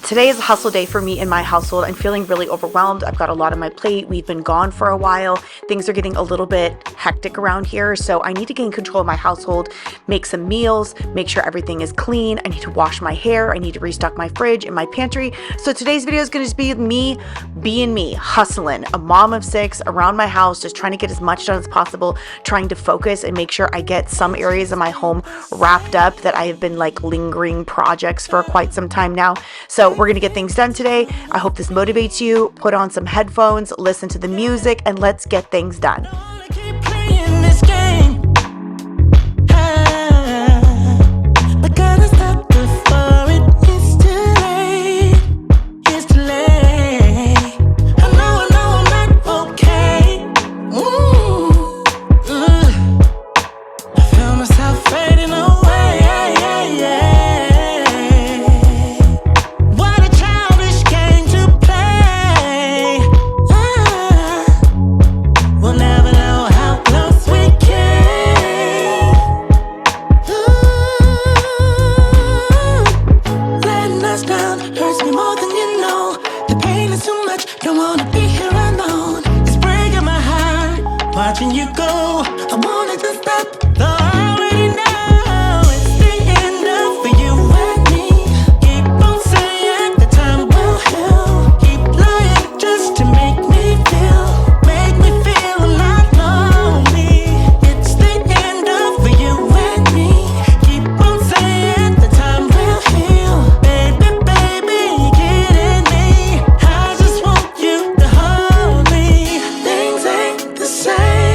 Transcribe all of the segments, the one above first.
Today is a hustle day for me in my household. I'm feeling really overwhelmed. I've got a lot on my plate. We've been gone for a while. Things are getting a little bit hectic around here, so I need to gain control of my household, make some meals, make sure everything is clean. I need to wash my hair. I need to restock my fridge and my pantry. So today's video is going to be me being me, hustling, a mom of 6 around my house, just trying to get as much done as possible, trying to focus and make sure I get some areas of my home wrapped up that I have been like lingering projects for quite some time now. So we're going to get things done today. I hope this motivates you. Put on some headphones, listen to the music, and let's get things done. Watching you go, I wanted to stop, though I already know it's the end of for you and me. Keep on saying the time will heal. Keep lying just to make me feel I'm not lonely. It's the end of for you and me. Keep on saying the time will heal. Baby, baby, you're kidding me. I just want you to hold me. Things ain't the same.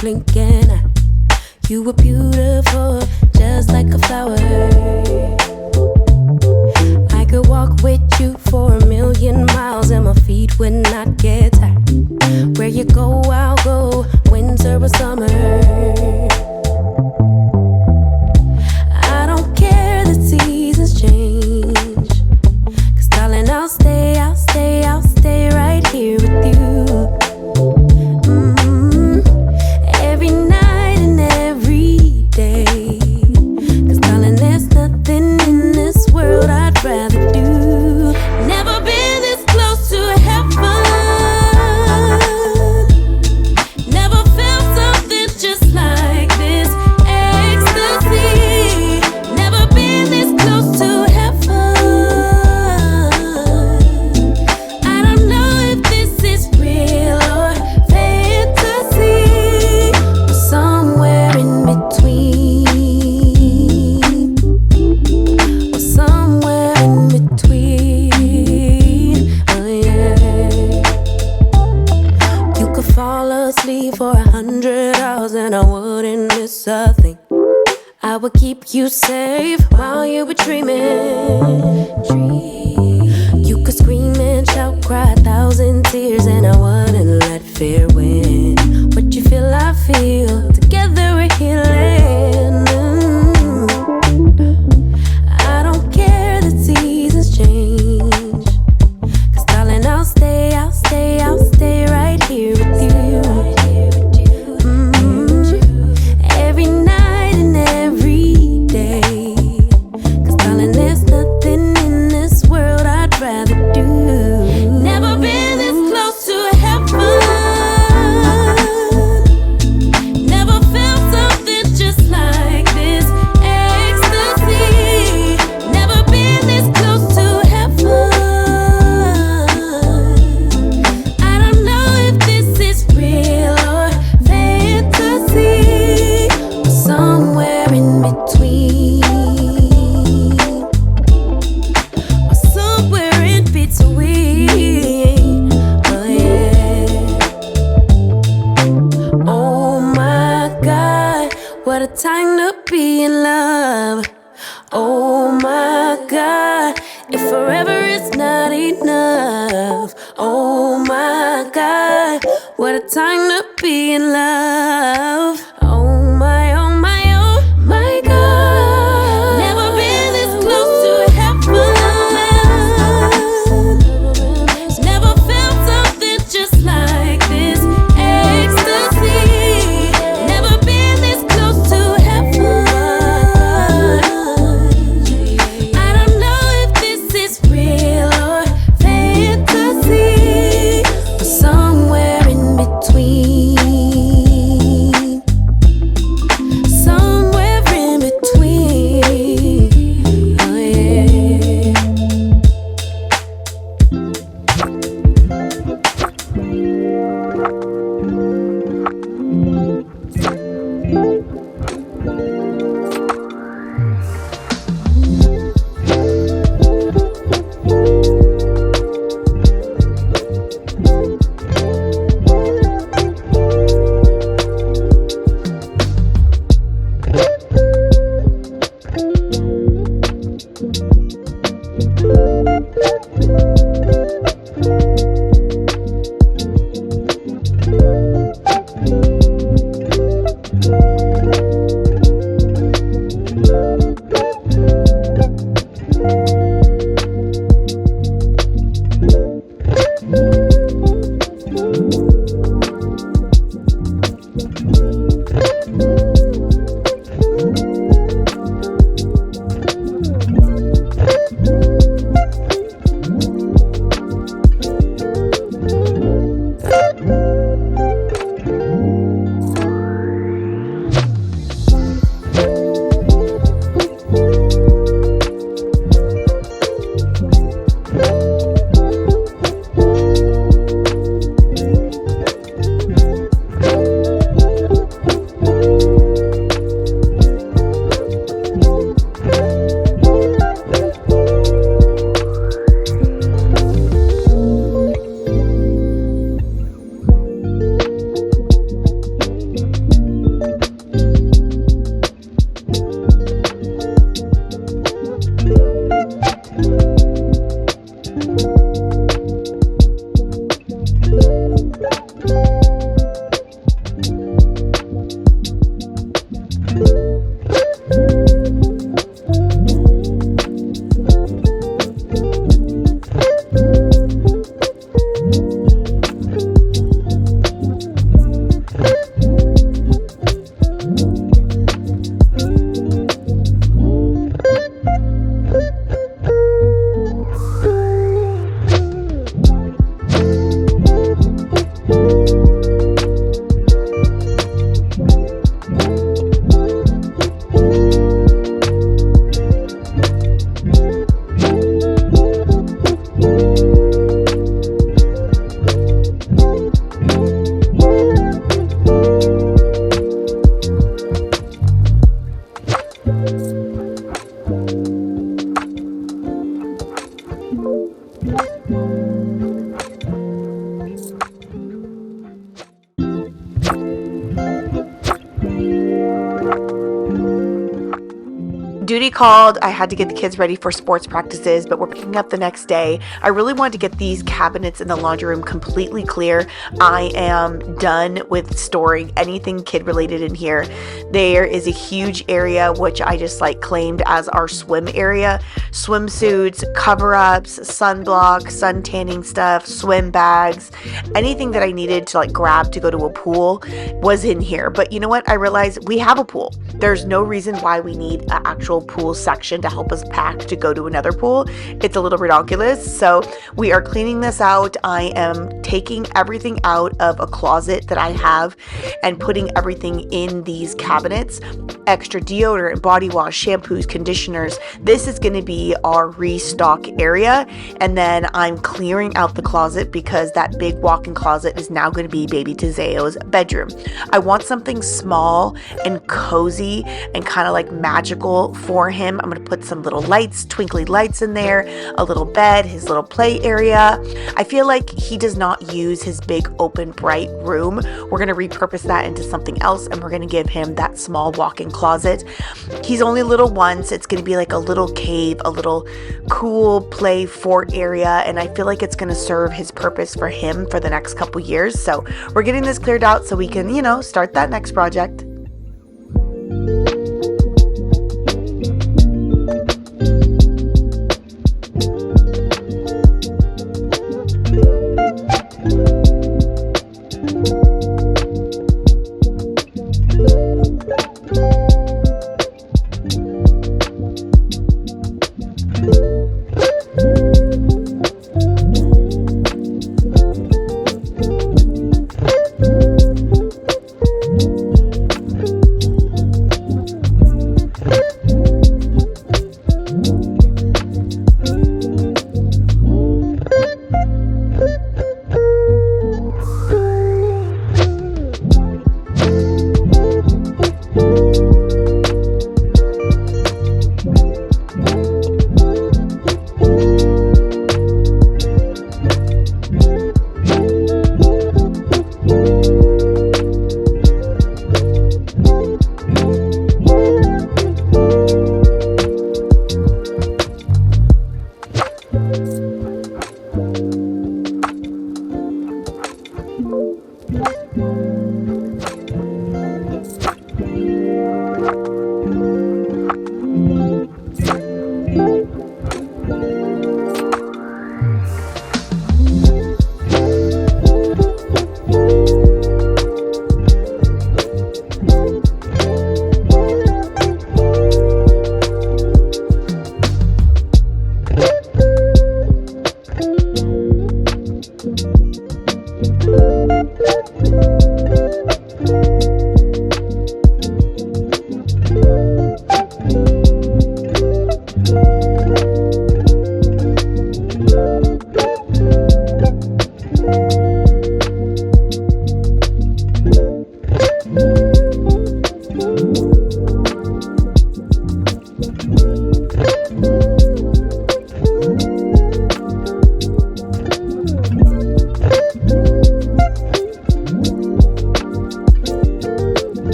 Blinking, you were beautiful, just like a flower. I could walk with you for 1,000,000 miles and my feet would not get tired. Where you go, I'll go, winter or summer. I don't care the seasons change, 'cause darling, I'll stay right here with you. For 100 hours and I wouldn't miss a thing. I would keep you safe while you were dreaming. You could scream and shout, cry 1,000 tears, and I wouldn't let fear win. What you feel what a time to be in love. Oh my God, if forever is not enough. Oh my God, what a time to be in love. Oh my, oh my, oh my God. Never been this close to heaven. Never felt something just like this. Ecstasy. Never been this close to heaven. I don't know if this is real or fantasy, but somewhere in between. Somewhere in between. Oh yeah. Duty called. I had to get the kids ready for sports practices, but we're picking up the next day. I really wanted to get these cabinets in the laundry room completely clear. I am done with storing anything kid related in here. There is a huge area which I just claimed as our swim area. Swimsuits, cover-ups, sunblock, sun tanning stuff, swim bags, anything that I needed to grab to go to a pool was in here. But you know what? I realized we have a pool. There's no reason why we need an actual pool section to help us pack to go to another pool. It's a little ridiculous. So we are cleaning this out. I am taking everything out of a closet that I have and putting everything in these cabinets. Extra deodorant, body wash, shampoos, conditioners. This is going to be our restock area. And then I'm clearing out the closet because that big walk-in closet is now going to be baby Tezeo's bedroom. I want something small and cozy and kind of magical for for him. I'm going to put some little lights, twinkly lights in there, a little bed, his little play area. I feel like he does not use his big open bright room. We're going to repurpose that into something else, and we're going to give him that small walk-in closet. He's only little once. It's going to be like a little cave, a little cool play fort area, and I feel like it's going to serve his purpose for him for the next couple years. So we're getting this cleared out so we can, start that next project.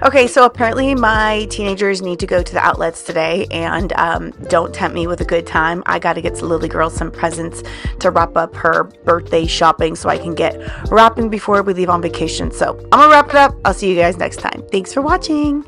Okay, so apparently my teenagers need to go to the outlets today, and don't tempt me with a good time. I got to get Lily Girl some presents to wrap up her birthday shopping so I can get wrapping before we leave on vacation. So I'm going to wrap it up. I'll see you guys next time. Thanks for watching.